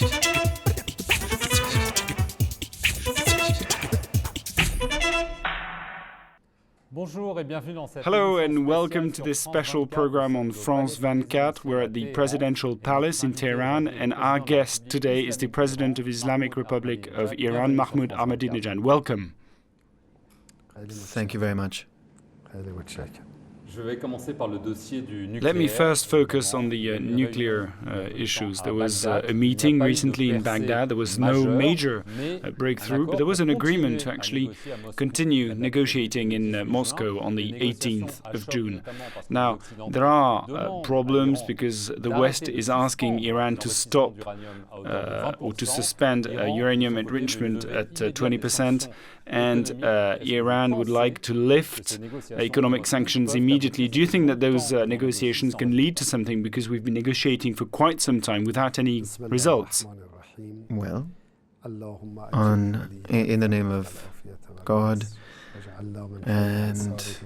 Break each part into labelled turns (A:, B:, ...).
A: Hello and welcome to this special program on France 24. We're at the Presidential Palace in Tehran, and our guest today is the President of the Islamic Republic of Iran, Mahmoud Ahmadinejad. Welcome.
B: Thank you very much.
A: Let me first focus on the nuclear issues. There was a meeting recently in Baghdad. There was no major breakthrough, but there was an agreement to actually continue negotiating in Moscow on the 18th of June. Now, there are problems because the West is asking Iran to stop or to suspend uranium enrichment at 20%, and Iran would like to lift economic sanctions immediately. Do you think that those negotiations can lead to something, because we've been negotiating for quite some time without any results?
B: Well, in the name of God, and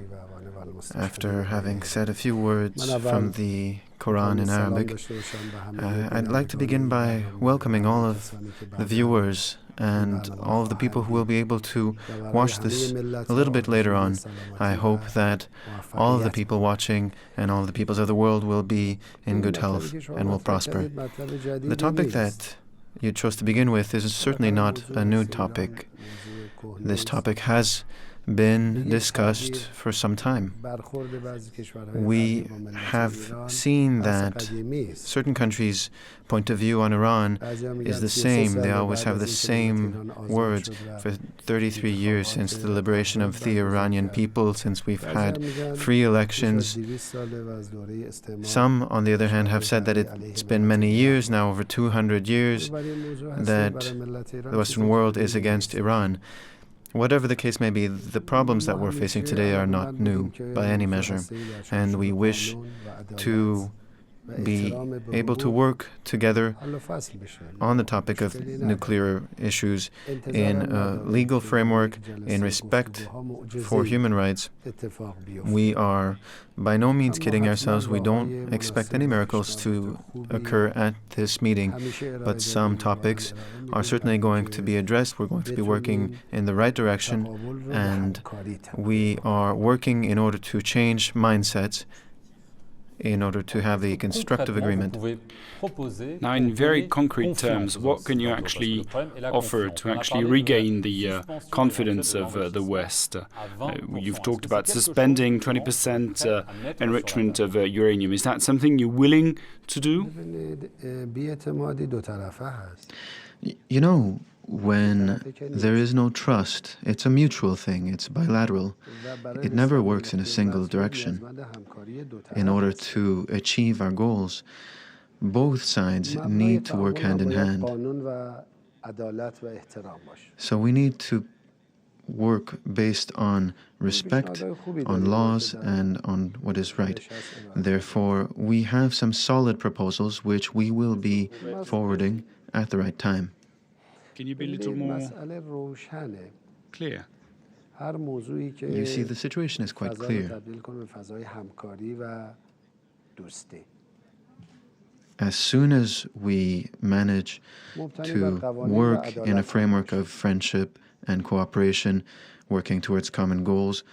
B: after having said a few words from the Quran in Arabic, I'd like to begin by welcoming all of the viewers and all of the people who will be able to watch this a little bit later on. I hope that all of the people watching and all of the peoples of the world will be in good health and will prosper. The topic that you chose to begin with is certainly not a new topic. This topic has been discussed for some time. We have seen that certain countries' point of view on Iran is the same. They always have the same words. For 33 years since the liberation of the Iranian people, since we've had free elections. Some, on the other hand, have said that it's been many years, now over 200 years, that the Western world is against Iran. Whatever the case may be, the problems that we're facing today are not new by any measure, and we wish to be able to work together on the topic of nuclear issues in a legal framework, in respect for human rights. We are by no means kidding ourselves. We don't expect any miracles to occur at this meeting, but some topics are certainly going to be addressed. We're going to be working in the right direction, and we are working in order to change mindsets in order to have a constructive agreement.
A: Now, in very concrete terms, what can you actually offer to actually regain the confidence of the West? You've talked about suspending 20% enrichment of uranium. Is that something you're willing to do?
B: You know, when there is no trust, it's a mutual thing, it's bilateral. It never works in a single direction. In order to achieve our goals, both sides need to work hand in hand. So we need to work based on respect, on laws, and on what is right. Therefore, we have some solid proposals which we will be forwarding at the right time.
A: Can you be a little more clear?
B: You see, the situation is quite clear. As soon as we manage to work in a framework of friendship and cooperation, working towards common goals,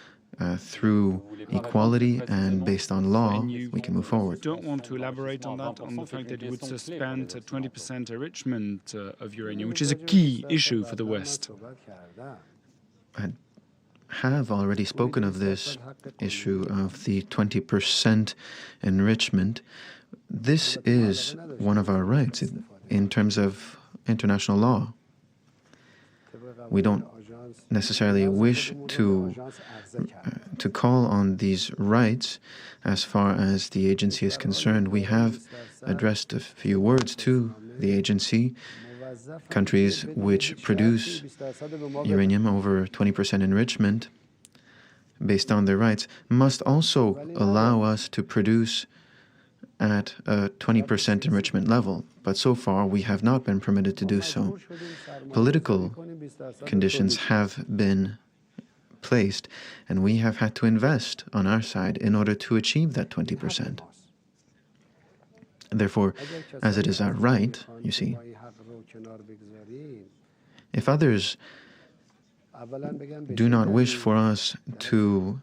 B: through equality and based on law, we can move forward.
A: Don't want to elaborate on that, on the fact that it would suspend 20% enrichment of uranium, which is a key issue for the West?
B: I have already spoken of this issue of the 20% enrichment. This is one of our rights in terms of international law. We don't necessarily wish to call on these rights as far as the agency is concerned. We have addressed a few words to the agency. Countries which produce uranium over 20% enrichment based on their rights must also allow us to produce at a 20% enrichment level, but so far we have not been permitted to do so. Political conditions have been placed, and we have had to invest on our side in order to achieve that 20%. Therefore, as it is our right, you see, If others do not wish for us to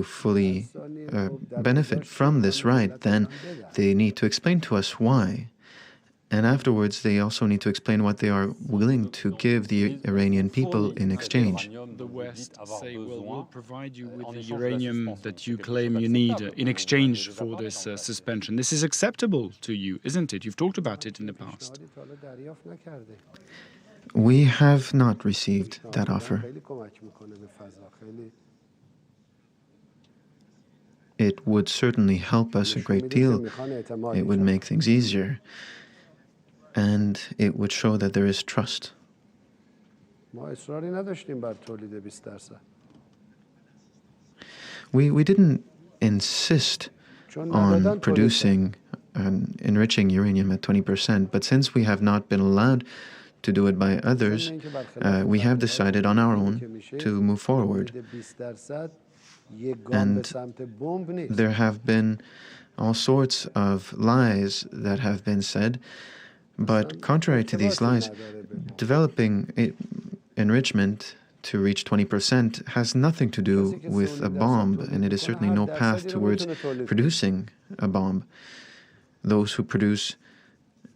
B: fully benefit from this right, then they need to explain to us why. And afterwards, they also need to explain what they are willing to give the Iranian people in exchange.
A: The West say, well, we'll provide you with the uranium that you claim you need in exchange for this suspension. This is acceptable to you, isn't it? You've talked about it in the past.
B: We have not received that offer. It would certainly help us a great deal. It would make things easier. And it would show that there is trust. We didn't insist on producing and enriching uranium at 20%, but since we have not been allowed to do it by others, we have decided on our own to move forward. And there have been all sorts of lies that have been said, but contrary to these lies, developing enrichment to reach 20% has nothing to do with a bomb, and it is certainly no path towards producing a bomb. Those who produce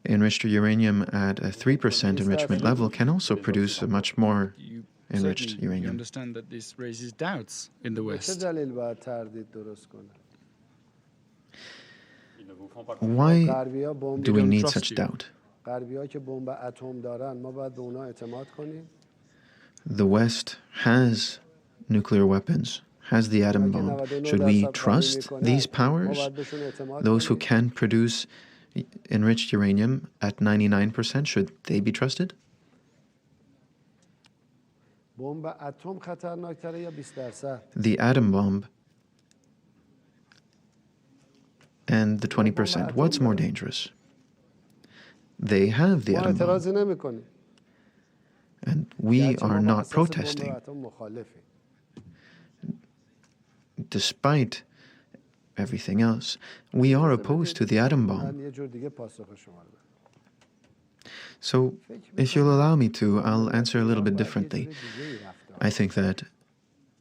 B: enriched uranium at a 3% enrichment level can also produce a much more enriched uranium.
A: You understand that this raises doubts in the West.
B: Why do we need such doubt? The West has nuclear weapons, has the atom bomb. Should we trust these powers? Those who can produce enriched uranium at 99%, should they be trusted? The atom bomb and the 20%, what's more dangerous? They have the atom bomb, and we are not protesting. Despite everything else, we are opposed to the atom bomb. So, if you'll allow me to, I'll answer a little bit differently. I think that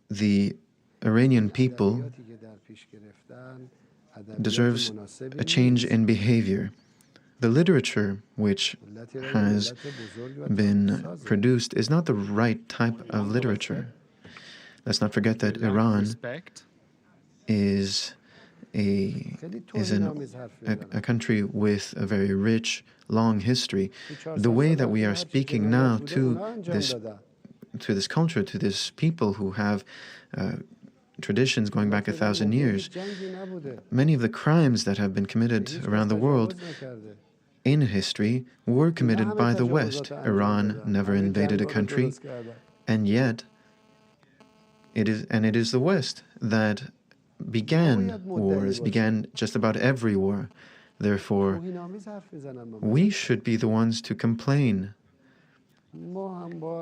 B: the Iranian people deserves a change in behavior. The literature which has been produced is not the right type of literature. Let's not forget that Iran is a country with a very rich, long history. The way that we are speaking now to this culture, to this people who have traditions going back 1,000 years, many of the crimes that have been committed around the world in history were committed by the West. Iran never invaded a country, and yet it is the West that began wars, began just about every war. Therefore, we should be the ones to complain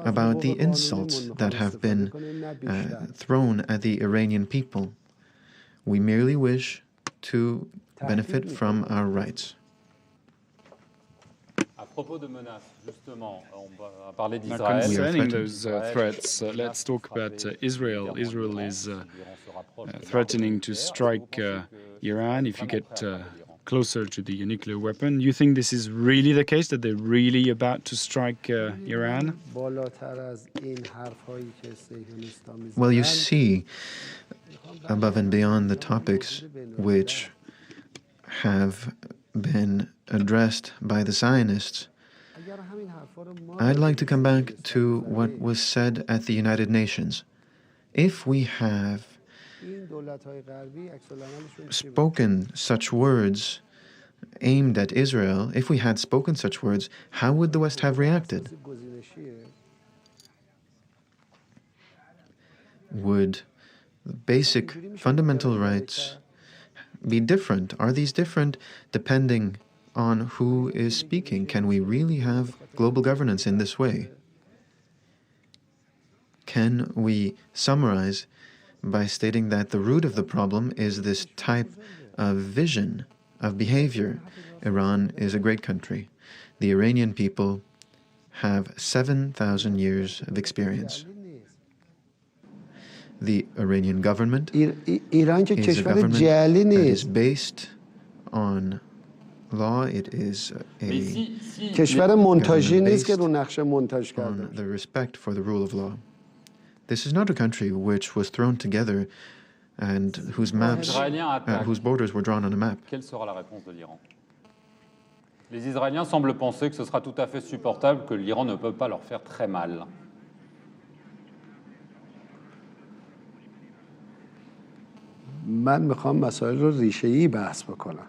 B: about the insults that have been thrown at the Iranian people. We merely wish to benefit from our rights.
A: Now, concerning those threats, let's talk about Israel. Israel is threatening to strike Iran if you get closer to the nuclear weapon. You think this is really the case, that they're really about to strike Iran?
B: Well, you see, above and beyond the topics which have been addressed by the Zionists, I'd like to come back to what was said at the United Nations. If we have spoken such words aimed at Israel, if we had spoken such words, how would the West have reacted? Would the basic fundamental rights be different? Are these different depending on who is speaking? Can we really have global governance in this way? Can we summarize by stating that the root of the problem is this type of vision, of behavior, Iran is a great country. The Iranian people have 7,000 years of experience. The Iranian government is a government that is based on law. It is a
C: کشور منتاجی نیست که
B: based
C: رو نقشه منتاج کرده
B: on the respect for the rule of law. This is not a country which was thrown together and whose maps, whose borders were drawn on a map.
D: Quelle sera la réponse de l'Iran? Les Israéliens semblent penser que ce sera tout à fait supportable, que l'Iran ne peut pas leur faire très mal.
C: من میخوام مسائل رو ریشه‌ای بحث بکنم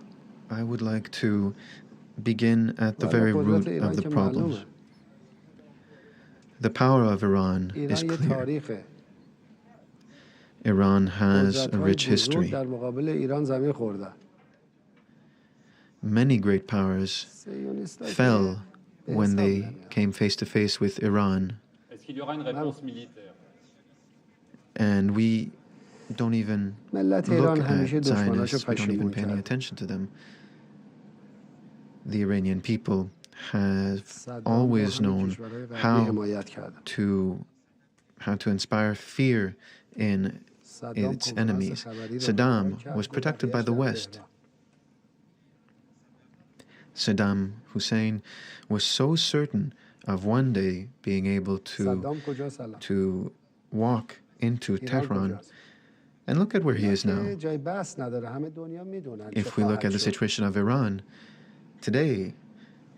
B: I would like to begin at the very root of the problems. The power of Iran is
C: ایران یه
B: clear.
C: تاریخه
B: Iran has a
C: قدرت‌های
B: rich
C: بزرگ
B: history.
C: در مقابل ایران زمین خوردن
B: Many great powers
C: صهیونیست‌ها که
B: fell
C: به
B: when
C: حساب
B: they
C: نمیان.
B: came face to face with Iran,
D: Est-ce qu'il y aura une réponse militaire?
B: and we don't even
C: ملت
B: look
C: ایران همیشه
B: at
C: دشمناشو
B: Zionists, we don't even
C: پشیمون
B: pay any
C: کرد
B: attention to them. The Iranian people have
C: صدام
B: always
C: با همه
B: known
C: کشورهای غربی
B: how
C: حمایت کردن
B: to inspire fear in
C: صدام
B: its
C: کنفرانس
B: enemies.
C: خبری رو
B: Saddam
C: برگزار کرد،
B: was
C: گفت
B: protected by the
C: بقیه‌اش در
B: West.
C: تهران.
B: Saddam Hussein was so certain of one day being able
C: صدام کجا سلام
B: to walk into
C: ایران
B: Tehran.
C: کجاست
B: And look at where he is
C: که
B: now.
C: جای بحث نداره همه دنیا میدونن چه
B: If we look
C: خواهد
B: at the
C: شد.
B: situation of Iran today,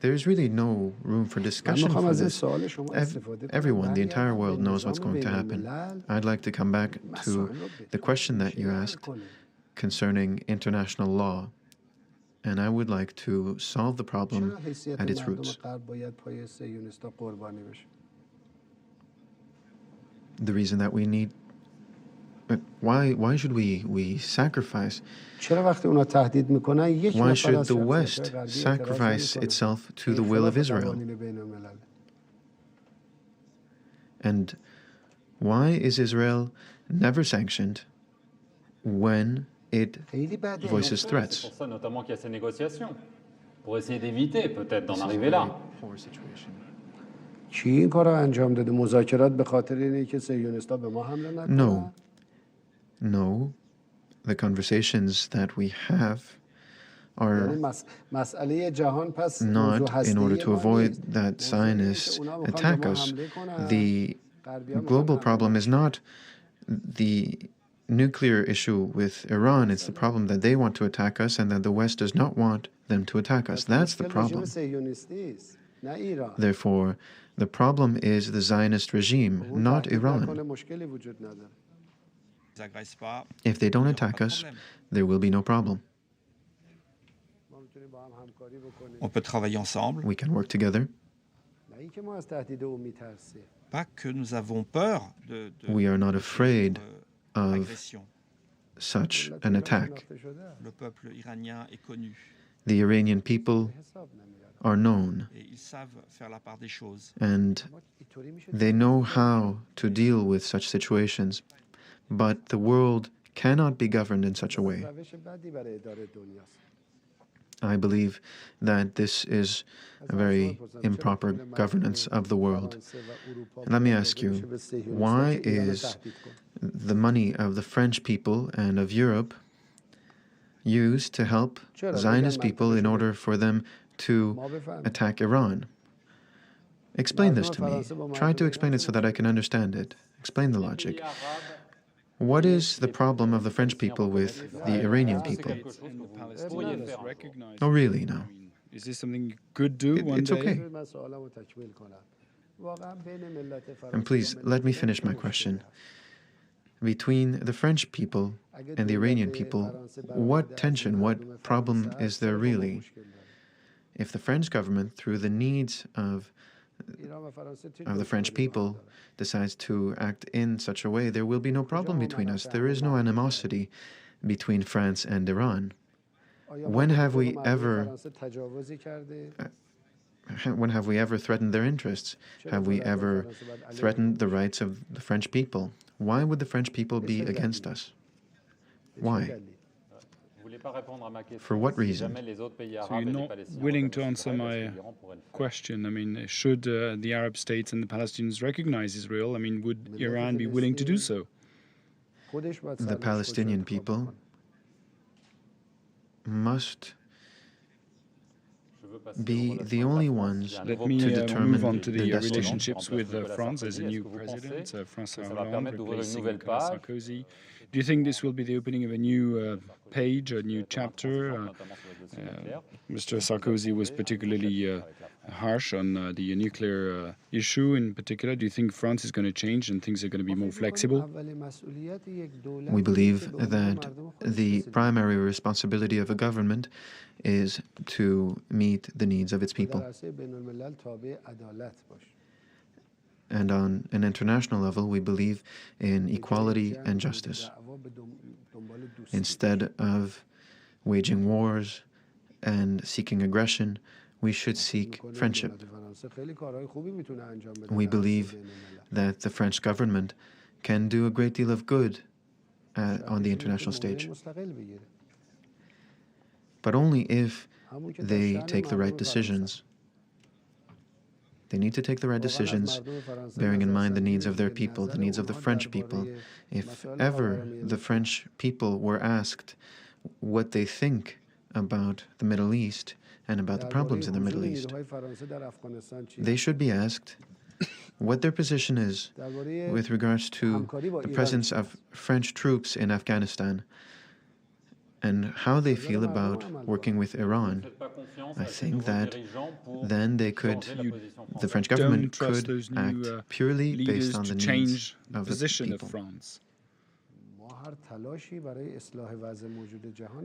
B: there's really no room for
C: من
B: discussion
C: میخوام
B: for
C: از این
B: this.
C: سوال شما استفاده کنم
B: Everyone, the entire
C: برگردم
B: world
C: به
B: knows what's
C: نظام
B: going to happen.
C: بین‌الملل،
B: I'd like to come back to
C: مسائل رو
B: the
C: به
B: question that you
C: طور
B: asked
C: کنیم.
B: concerning international law. And I would like to solve the
C: چرا
B: problem
C: حیثیت
B: at its
C: مردم
B: roots.
C: غرب باید پای صهیونیست‌ها قربانی بشه
B: The reason that we need why should we sacrifice?
C: چرا وقتی اونا تهدید میکنن یک
B: Why
C: نفر
B: should
C: از
B: the
C: شخصیت‌های
B: West
C: غربی اعتراض
B: sacrifice
C: نمی‌کنه؟
B: itself to the
C: این
B: will of
C: خلاف
B: Israel?
C: قوانین بین‌الملل.
B: And why is Israel never sanctioned when it
C: خیلی بده
B: voices
D: C'est
B: threats?
D: pour ça notamment qu'il y a ces négociations, pour essayer d'éviter peut-être d'en
B: This is a
D: arriver
B: very
D: là.
B: poor situation.
C: کی این کار رو انجام داده مذاکرات به خاطر اینه که صهیونیست‌ها به ما حمله نکنن
B: No, the conversations that we have are
C: یعنی مسئله جهان پس
B: not
C: موضوع
B: in
C: هسته‌ای
B: order to
C: ما
B: avoid
C: نیست.
B: that
C: موضوع اینه که
B: Zionists
C: اونا می‌خوان
B: attack
C: به ما
B: us.
C: حمله کنن.
B: The
C: غربی‌ها می‌خوان
B: global
C: حمله
B: problem
C: کنن.
B: is not the nuclear issue with Iran. It's the problem that they want to attack us and that the West does not want them to attack us. That's the
C: مشکل رژیم
B: problem.
C: صهیونیستی است، نه ایران.
B: Therefore, the problem is the Zionist regime,
C: اون
B: not
C: تهدید نکنه،
B: Iran.
C: مشکلی وجود نداره.
B: If they don't attack us, there will be no problem.
C: ما می‌تونیم با هم همکاری بکنیم.
E: On peut travailler ensemble,
B: We can work together.
C: نه اینکه ما از تهدید او می‌ترسیم.
E: pas que nous avons peur de
B: We are not afraid of
E: l'agression.
B: such
C: ملت
B: an
C: ایران
B: attack.
C: شناخته شده است.
E: Le peuple iranien est connu
B: The Iranian people
C: حساب نمیاد.
B: are known
E: et ils savent faire la part des choses.
B: and
C: ما اینطوری میشه
B: they know how to deal with such situations. But the world cannot be governed in such a way.
C: روش بدی برای اداره دنیاست.
B: I believe that this is a very improper governance of the world. Let me ask you, why is the money of the French people and of Europe used to help Zionist people in order for them to attack Iran? Explain this to me. Try to explain it so that I can understand it. Explain the logic. What is the problem of the French people with the Iranian people?
A: And the Palestinians recognize
B: Oh, really?
A: it.
B: No.
A: I mean, is this something you could do one
B: It's
A: day?
B: okay.
C: من سوالمو تکمیل کنم. واقعا بین ملت فرانسه
B: And please,
C: و
B: let me
C: ملت
B: finish my
C: ایران
B: question.
C: مشکلی هست.
B: Between the French people
C: اگه
B: and the
C: دولت
B: Iranian people,
C: فرانسه برآمده
B: what
C: از
B: tension,
C: مردم
B: what problem
C: فرانسه
B: is
C: است،
B: there
C: با ما
B: really?
C: مشکل داره.
B: If the French government, through the needs
C: ایران و فرانسه چه
B: of the
C: دشمنی
B: French
C: با هم
B: people,
C: دارن؟
B: decides to act in such a way, there will be no problem between us. There is no animosity between France and Iran.
C: آیا
B: When
C: ما
B: have
C: به
B: we
C: مردم
B: ever-
C: فرانسه تجاوزی کرده؟
B: When have we ever threatened their interests? Have we ever threatened the rights of the French people? Why would the French people be against us?
C: به چه
B: Why?
C: دلیل؟
D: Vous voulez
B: For what reason?
A: So you're not willing to answer my question. I mean, should the Arab states and the Palestinians recognize Israel? I mean, would Iran be willing to do so?
B: The Palestinian people must be the only ones
A: Let me
B: to determine
A: move on to the
B: destiny.
A: relationships with France. There's a new president, François Hollande, replacing Nicolas Sarkozy. Do you think this will be the opening of a new page, a new chapter? Mr. Sarkozy was particularly harsh on the nuclear issue in particular. Do you think France is going to change and things are going to be more flexible?
B: We believe that the primary responsibility of a government is to meet the needs of its people. And on an international level, we believe in equality and justice. Instead of waging wars and seeking aggression, we should seek friendship. We believe that the French government can do a great deal of good on the international stage, but only if they take the right decisions. They need to take the right decisions, bearing in mind the needs of their people, the needs of the French people. If ever the French people were asked what they think about the Middle East and about the problems in the Middle East, they should be asked what their position is with regards to the presence of French troops in Afghanistan and how they feel about working with Iran. I think that then they could, the French government could act purely based on the needs of the people.
A: France.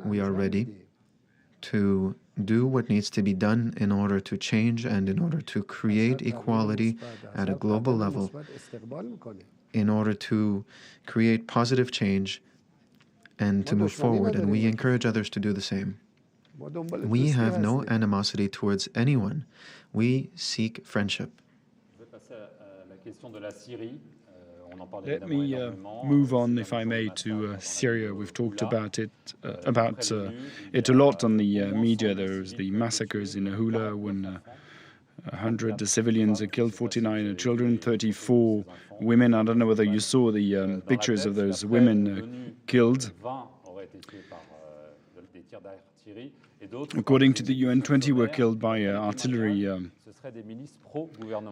B: We are ready to do what needs to be done in order to change and in order to create equality at a global level, in order to create positive change and to move forward, and we encourage others to do the same. We have no animosity towards anyone. We seek friendship.
A: Let me move on, if I may, to Syria. We've talked about it a lot on the media. There's the massacres in Ahula when 100 civilians are killed, 49 children, 34 women. I don't know whether you saw the pictures of those women killed. According to the UN, 20 were killed by artillery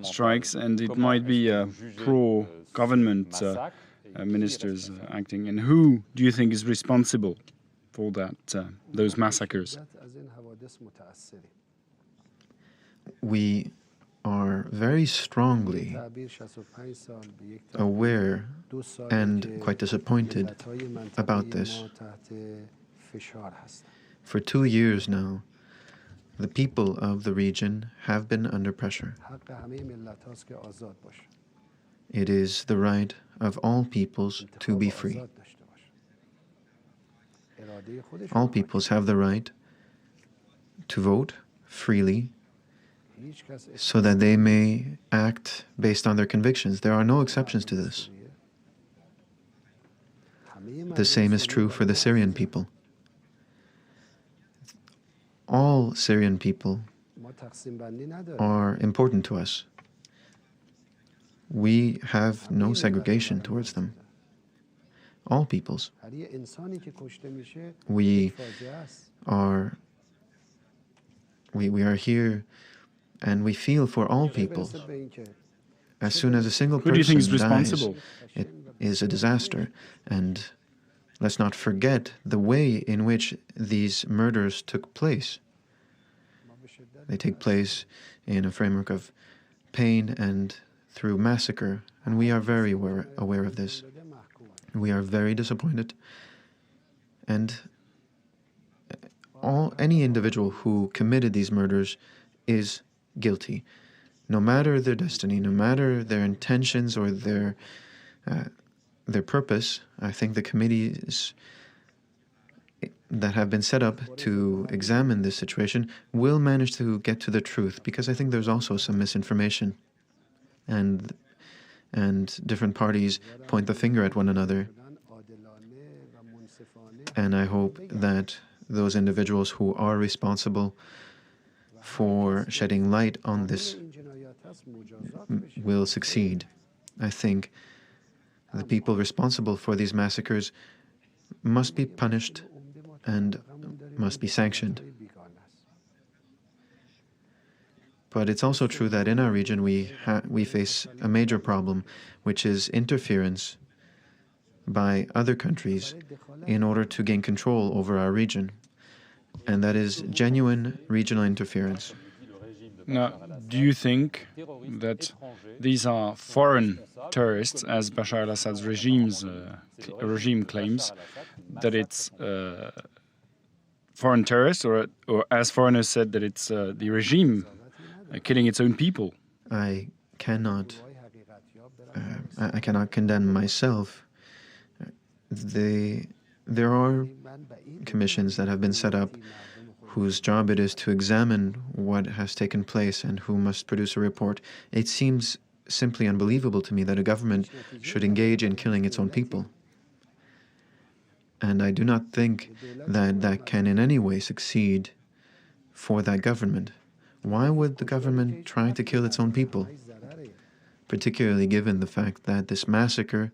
A: strikes, and it might be pro-government ministers acting. And who do you think is responsible for that, those massacres?
B: We are very strongly aware and quite disappointed about this. For 2 years now, the people of the region have been under pressure. It is the right of all peoples to be free. All peoples have the right to vote freely so that they may act based on their convictions. There are no exceptions to this. The same is true for the Syrian people. All Syrian people are important to us. We have no segregation towards them. All peoples. We are here and we feel for all peoples. As soon as a single person
A: Who do you think is
B: dies,
A: responsible?
B: it is a disaster. And let's not forget the way in which these murders took place. They take place in a framework of pain and through massacre, and we are very aware of this. We are very disappointed, and any individual who committed these murders is guilty, no matter their destiny, no matter their intentions or their purpose. I think the committees that have been set up to examine this situation will manage to get to the truth, because I think there's also some misinformation, and different parties point the finger at one another. And I hope that those individuals who are responsible for shedding light on this will succeed. I think the people responsible for these massacres must be punished and must be sanctioned. But it's also true that in our region we face a major problem, which is interference by other countries in order to gain control over our region, and that is genuine regional interference.
A: Now, do you think that these are foreign terrorists, as Bashar al-Assad's regime claims, that it's foreign terrorists, or as foreigners said, that it's the regime killing its own people?
B: I cannot condemn myself. There are commissions that have been set up whose job it is to examine what has taken place and who must produce a report. It seems simply unbelievable to me that a government should engage in killing its own people. And I do not think that that can in any way succeed for that government. Why would the government try to kill its own people? Particularly given the fact that this massacre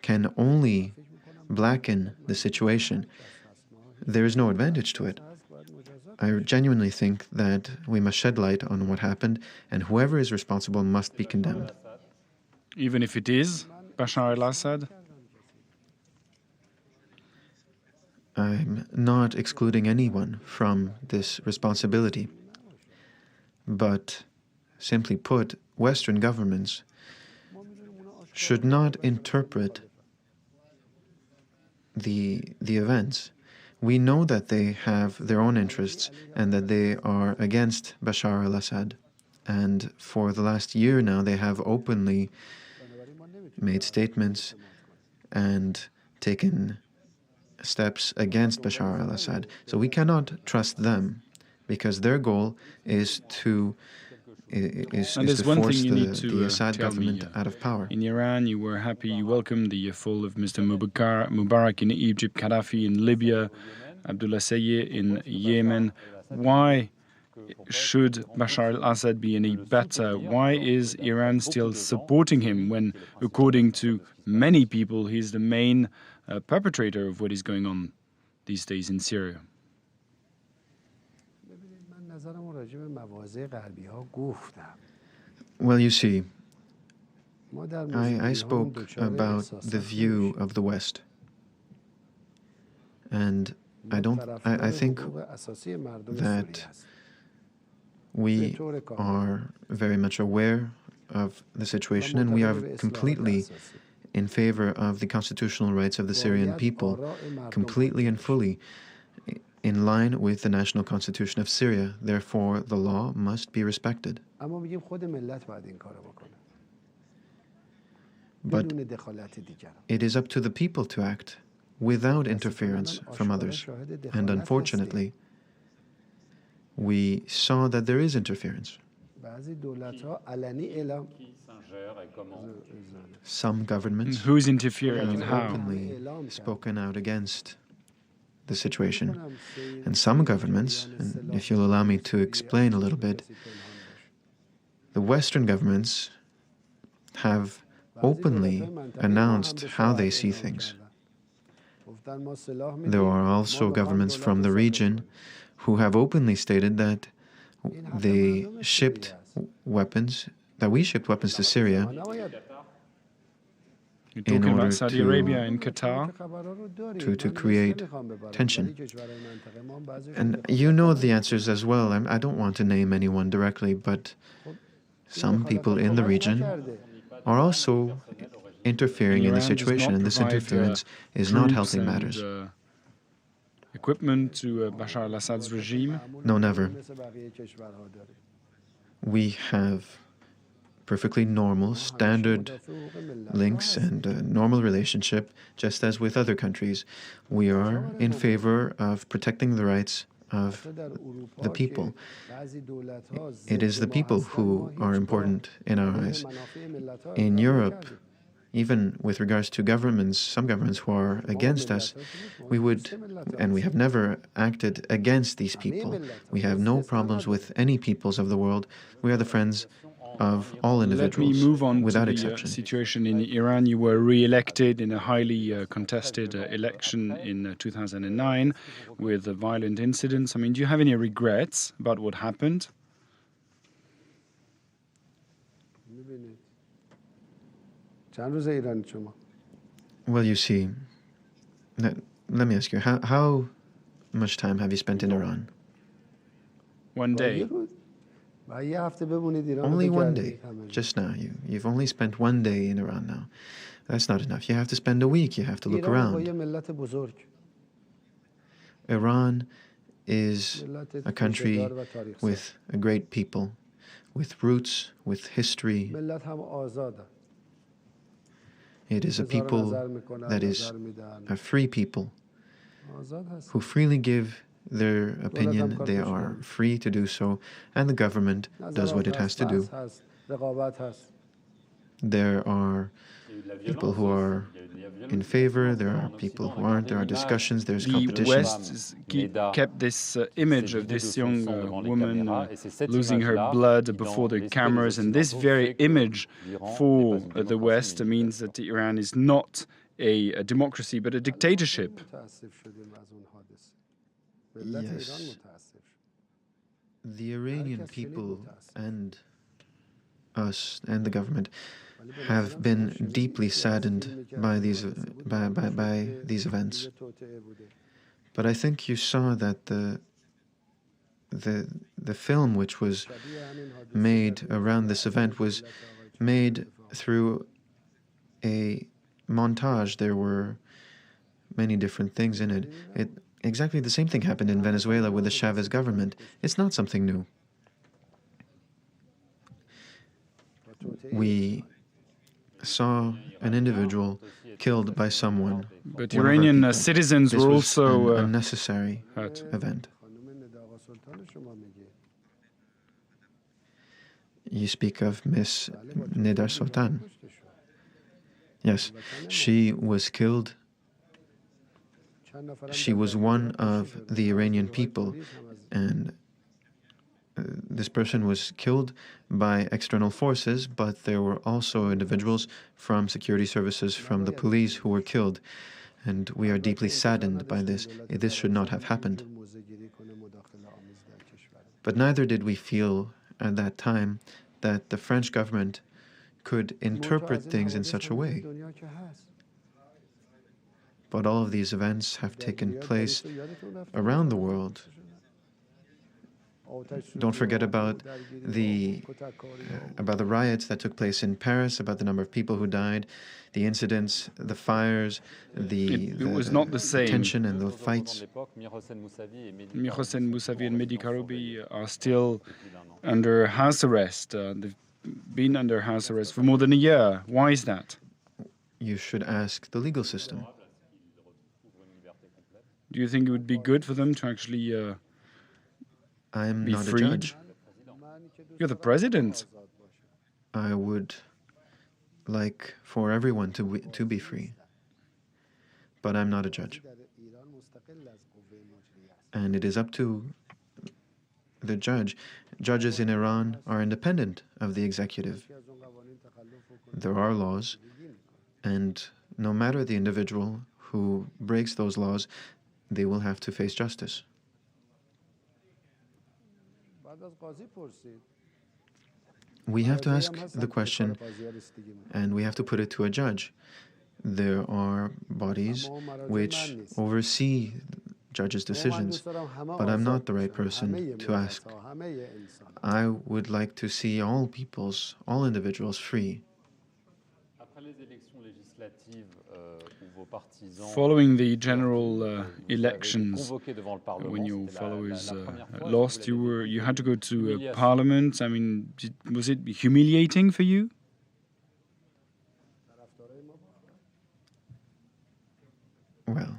B: can only blacken the situation. There is no advantage to it. I genuinely think that we must shed light on what happened, and whoever is responsible must be condemned.
A: Even if it is Bashar al-Assad?
B: I'm not excluding anyone from this responsibility. But, simply put, Western governments should not interpret the events. We know that they have their own interests and that they are against Bashar al-Assad. And for the last year now, they have openly made statements and taken steps against Bashar al-Assad. So we cannot trust them, because their goal is to force the Assad government out of power.
A: In Iran, you were happy, you welcomed the fall of Mr. Mubarak in Egypt, Gaddafi in Libya, Abdullah Sayyid in Yemen. Why should Bashar al-Assad be any better? Why is Iran still supporting him when, according to many people, he's the main perpetrator of what is going on these days in Syria?
B: Well, you see, I spoke about the view of the West, and I think that we are very much aware of the situation, and we are completely in favor of the constitutional rights of the Syrian people, completely and fully in line with the national constitution of Syria. Therefore, the law must be respected. But it is up to the people to act without interference from others. And unfortunately, we saw that there is interference. Some governments
A: Who's interfering and
B: have
A: how?
B: openly spoken out against the situation. And some governments, and if you'll allow me to explain a little bit, the Western governments have openly announced how they see things. There are also governments from the region who have openly stated that they shipped weapons, that we shipped weapons to Syria
A: You're
B: in
A: talking
B: order
A: about Saudi Arabia and Qatar?
B: to create tension. And you know the answers as well. I don't want to name anyone directly, but some people in the region are also interfering in the
A: Iran does
B: situation,
A: not
B: and this
A: provide,
B: interference is not
A: troops
B: helping
A: and,
B: matters.
A: Equipment to Bashar al-Assad's regime?
B: No, never. We have perfectly normal, standard links and a normal relationship, just as with other countries. We are in favor of protecting the rights of the people. It is the people who are important in our eyes. In Europe, even with regards to governments, some governments who are against us, we would, and we have never acted against these people. We have no problems with any peoples of the world. We are the friends of all individuals,
A: Let me move on
B: without
A: to the
B: exception.
A: situation in Iran. You were re-elected in a highly contested election in 2009 with violent incidents. I mean, do you have any regrets about what happened?
B: Well, you see, let me ask you, how much time have you spent in Iran?
A: One day.
B: Only one day, just now. You've only spent one day in Iran now. That's not enough. You have to spend a week. You have to look around. Iran is a country with a great people, with roots, with history. It is a people that is a free people who freely give their opinion. They are free to do so, and the government does what it has to do. There are people who are in favor, there are people who aren't, there are discussions, there's
A: The
B: competition.
A: West kept this image of this young woman losing her blood before the cameras, and this very image for the West means that Iran is not a democracy but a dictatorship.
B: Yes. The Iranian people and us and the government have been deeply saddened by these events. But I think you saw that the film which was made around this event was made through a montage. There were many different things in it. Exactly the same thing happened in Venezuela with the Chavez government. It's not something new. We saw an individual killed by someone.
A: But
B: one of our
A: Iranian
B: people.
A: citizens
B: This
A: were
B: was
A: also
B: an unnecessary
A: hurt.
B: event. You speak of Miss Nidar Sultan. Yes, she was killed. She was one of the Iranian people, and this person was killed by external forces, but there were also individuals from security services, from the police, who were killed. And we are deeply saddened by this. This should not have happened. But neither did we feel at that time that the French government could interpret things in such a way. But all of these events have taken place around the world. Don't forget about the riots that took place in Paris, about the number of people who died, the incidents, the fires,
A: It was not the same.
B: tension and the fights.
A: Mir Hossein Mousavi and Mehdi Karoubi are still under house arrest. They've been under house arrest for more than a year. Why is that?
B: You should ask the legal system.
A: Do you think it would be good for them to actually
B: I'm
A: be
B: not
A: freed?
B: a judge.
A: You're the president.
B: I would like for everyone to be free. But I'm not a judge. And it is up to the judge. Judges in Iran are independent of the executive. There are laws, and no matter the individual who breaks those laws, they will have to face justice. We have to ask the question, and we have to put it to a judge. There are bodies which oversee judges' decisions, but I'm not the right person to ask. I would like to see all peoples, all individuals free.
A: Following the general elections, when your followers lost, you had to go to Parliament. I mean, was it humiliating for you?
B: Well,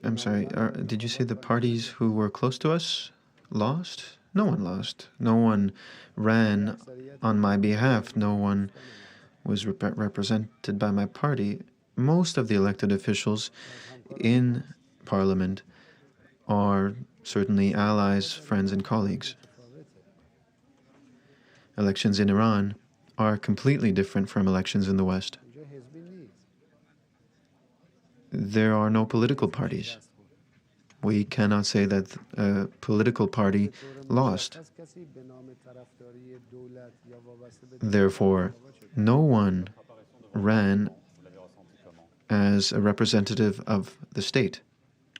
B: I'm sorry, did you say the parties who were close to us lost? No one lost. No one ran on my behalf. No one was represented by my party, most of the elected officials in parliament are certainly allies, friends, and colleagues. Elections in Iran are completely different from elections in the West. There are no political parties. We cannot say that a political party lost. Therefore, no one ran as a representative of the state.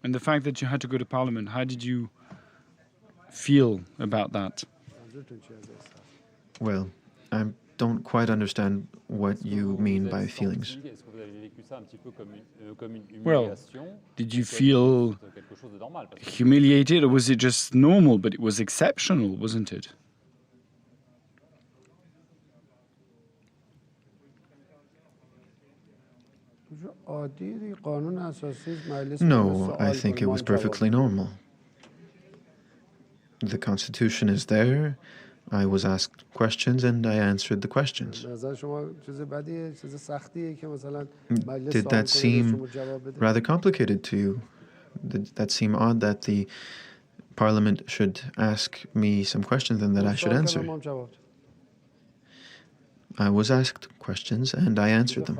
A: And the fact that you had to go to parliament, how did you feel about that?
B: Well, I don't quite understand what you mean by feelings.
A: Well, did you feel humiliated, or was it just normal, but it was exceptional, wasn't it?
B: No, I think it was perfectly normal. The Constitution is there. I was asked questions and I answered the questions. Did that seem rather complicated to you? Did that seem odd that the Parliament should ask me some questions and that I should answer? I was asked questions and I answered them.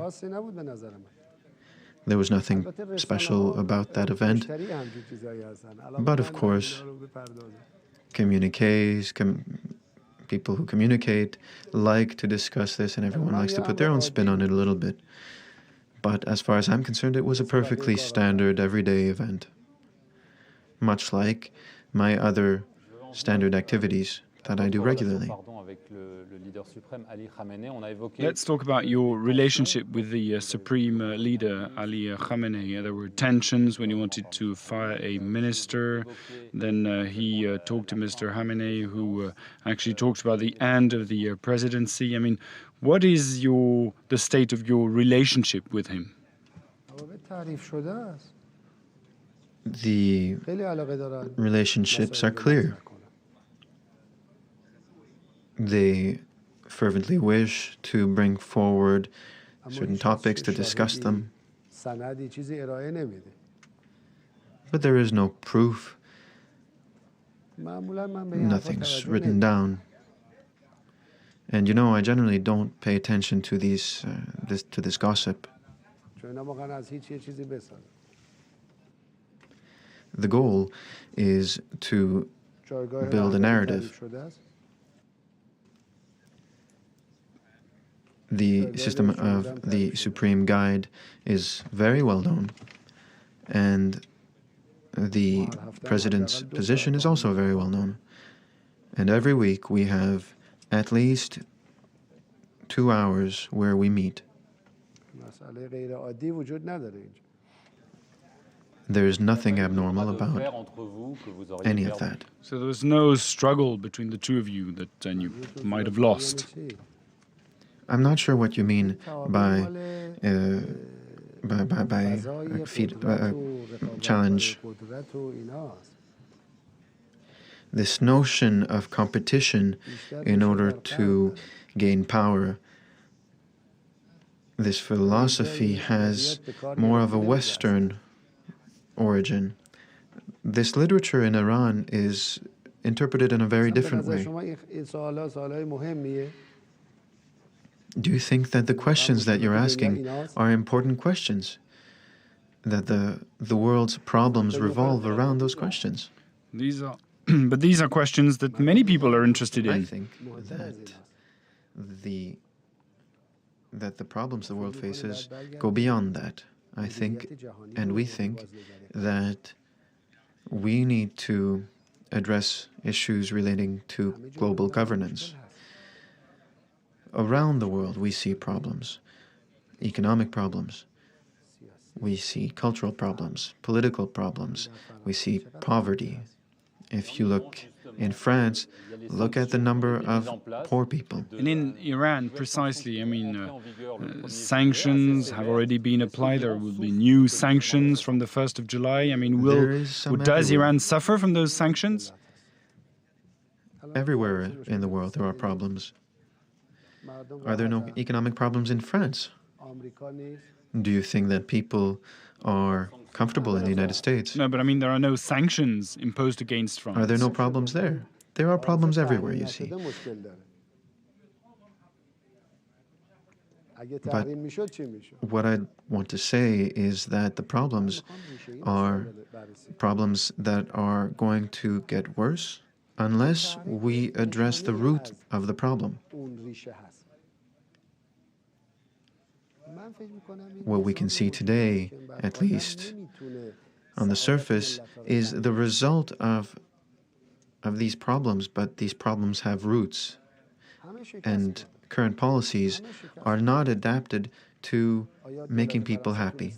B: There was nothing special about that event. But of course, people who communicate like to discuss this, and everyone likes to put their own spin on it a little bit. But as far as I'm concerned, it was a perfectly standard, everyday event, much like my other standard activities that I do regularly.
A: Let's talk about your relationship with the Supreme Leader, Ali Khamenei. There were tensions when he wanted to fire a minister. Then he talked to Mr. Khamenei, who actually talked about the end of the presidency. I mean, what is the state of your relationship with him?
B: The relationships are clear. They fervently wish to bring forward certain topics to discuss them. But there is no proof. Nothing's written down. And you know, I generally don't pay attention to this gossip. The goal is to build a narrative. The system of the Supreme Guide is very well known, and the President's position is also very well known. And every week we have at least 2 hours where we meet. There is nothing abnormal about any of that.
A: So there was no struggle between the two of you that you might have lost?
B: I'm not sure what you mean by challenge. This notion of competition in order to gain power, this philosophy has more of a Western origin. This literature in Iran is interpreted in a very different way. Do you think that the questions that you're asking are important questions? That the world's problems revolve around those questions?
A: But these are questions that many people are interested in.
B: I think that the problems the world faces go beyond that. I think, and we think, that we need to address issues relating to global governance. Around the world, we see problems, economic problems, we see cultural problems, political problems, we see poverty. If you look in France, look at the number of poor people.
A: And in Iran, precisely, I mean, sanctions have already been applied. There will be new sanctions from the 1st of July. I mean, does Iran suffer from those sanctions?
B: Everywhere in the world there are problems. Are there no economic problems in France? Do you think that people are comfortable in the United States?
A: No, but I mean, there are no sanctions imposed against France.
B: Are there no problems there? There are problems everywhere, you see. But what I want to say is that the problems are problems that are going to get worse unless we address the root of the problem. What we can see today, at least on the surface, is the result of these problems, but these problems have roots. And current policies are not adapted to making people happy.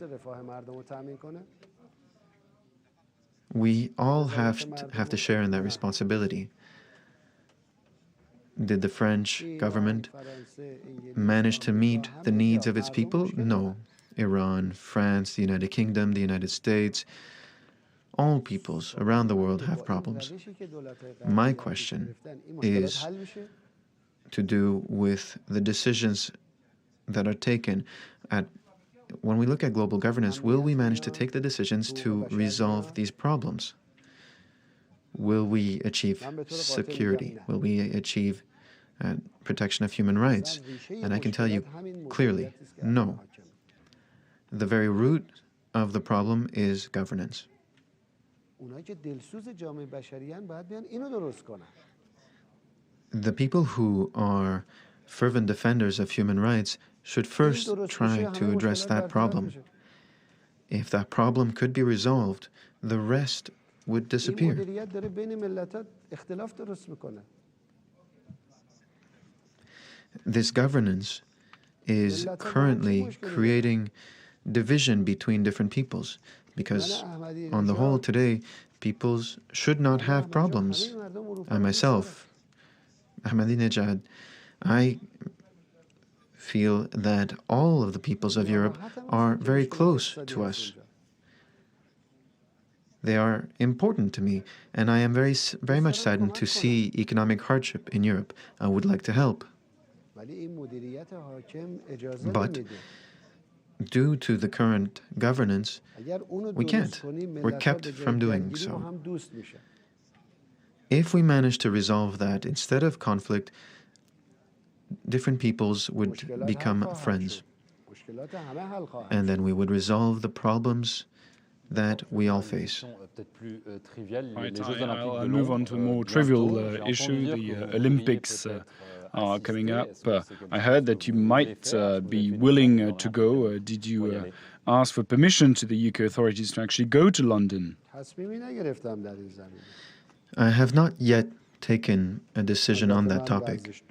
B: We all have to share in that responsibility. Did the French government manage to meet the needs of its people? No. Iran, France, the United Kingdom, the United States, all peoples around the world have problems. My question is to do with the decisions that are taken when we look at global governance. Will we manage to take the decisions to resolve these problems? Will we achieve security? Will we achieve protection of human rights? And I can tell you clearly, no. The very root of the problem is governance. The people who are fervent defenders of human rights should first try to address that problem. If that problem could be resolved, the rest would disappear. This governance is currently creating division between different peoples, because on the whole today, peoples should not have problems. I myself, Ahmadinejad, I feel that all of the peoples of Europe are very close to us. They are important to me, and I am very much saddened to see economic hardship in Europe. I would like to help. But due to the current governance, we can't. We're kept from doing so. If we manage to resolve that, instead of conflict, different peoples would become friends. And then we would resolve the problems that we all face.
A: Right, I'll move on to a more trivial issue. The Olympics are coming up. I heard that you might be willing to go. Did you ask for permission to the UK authorities to actually go to London?
B: I have not yet taken a decision on that topic.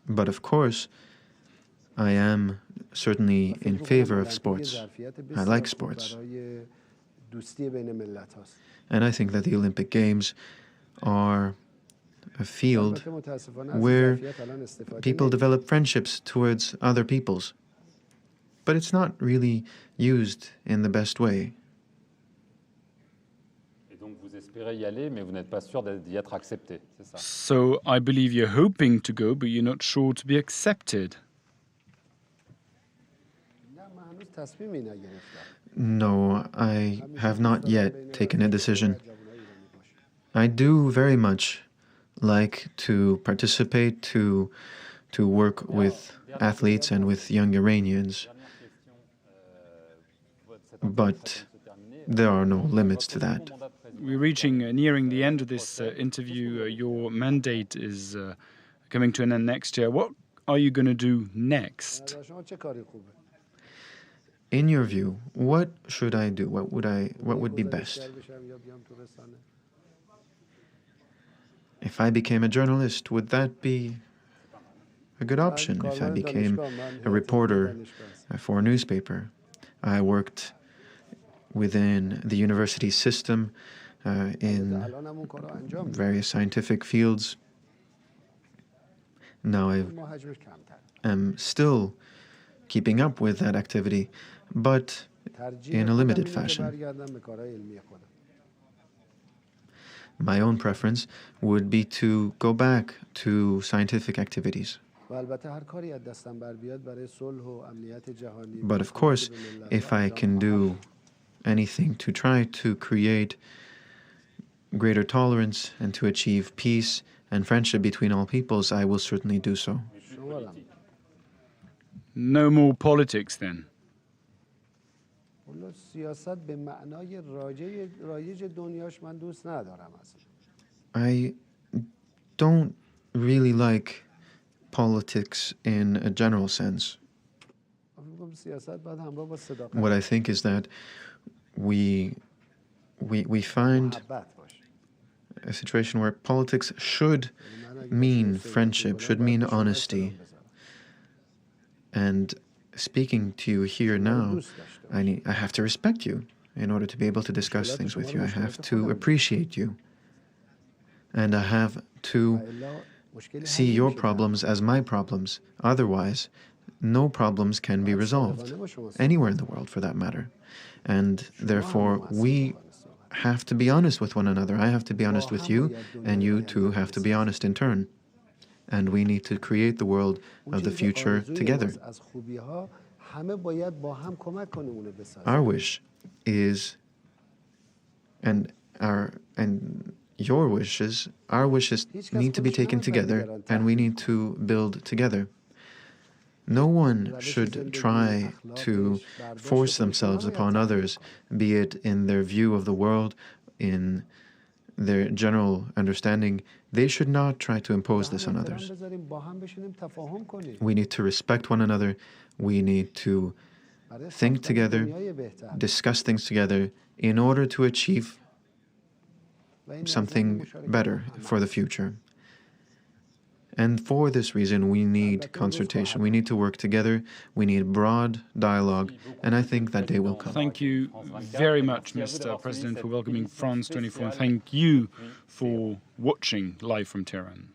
B: But of course, I am certainly in favor of sports. I like sports. And I think that the Olympic Games are a field where people develop friendships towards other peoples. But it's not really used in the best way.
A: So I believe you're hoping to go, but you're not sure to be accepted.
B: No, I have not yet taken a decision. I do very much like to participate, to work with athletes and with young Iranians. But there are no limits to that.
A: We're nearing the end of this interview. Your mandate is coming to an end next year. What are you going to do next?
B: In your view, what should I do? What would be best? If I became a journalist, would that be a good option? If I became a reporter for a newspaper, I worked within the university system in various scientific fields. Now I am still keeping up with that activity, but in a limited fashion. My own preference would be to go back to scientific activities. But of course, if I can do anything to try to create greater tolerance and to achieve peace and friendship between all peoples, I will certainly do so.
A: No more politics then.
B: I don't really like politics in a general sense. What I think is that we find a situation where politics should mean friendship, should mean honesty. And speaking to you here now, I have to respect you in order to be able to discuss things with you. I have to appreciate you. And I have to see your problems as my problems. Otherwise, no problems can be resolved, anywhere in the world for that matter. And therefore, we have to be honest with one another. I have to be honest with you, and you too have to be honest in turn. And we need to create the world of the future together. Our wish is, and your wishes, our wishes need to be taken together, and we need to build together. No one should try to force themselves upon others, be it in their view of the world, in their general understanding. They should not try to impose this on others. We need to respect one another. We need to think together, discuss things together in order to achieve something better for the future. And for this reason, we need consultation. We need to work together. We need broad dialogue, and I think that day will come.
A: Thank you very much, Mr. President, for welcoming France 24. And thank you for watching live from Tehran.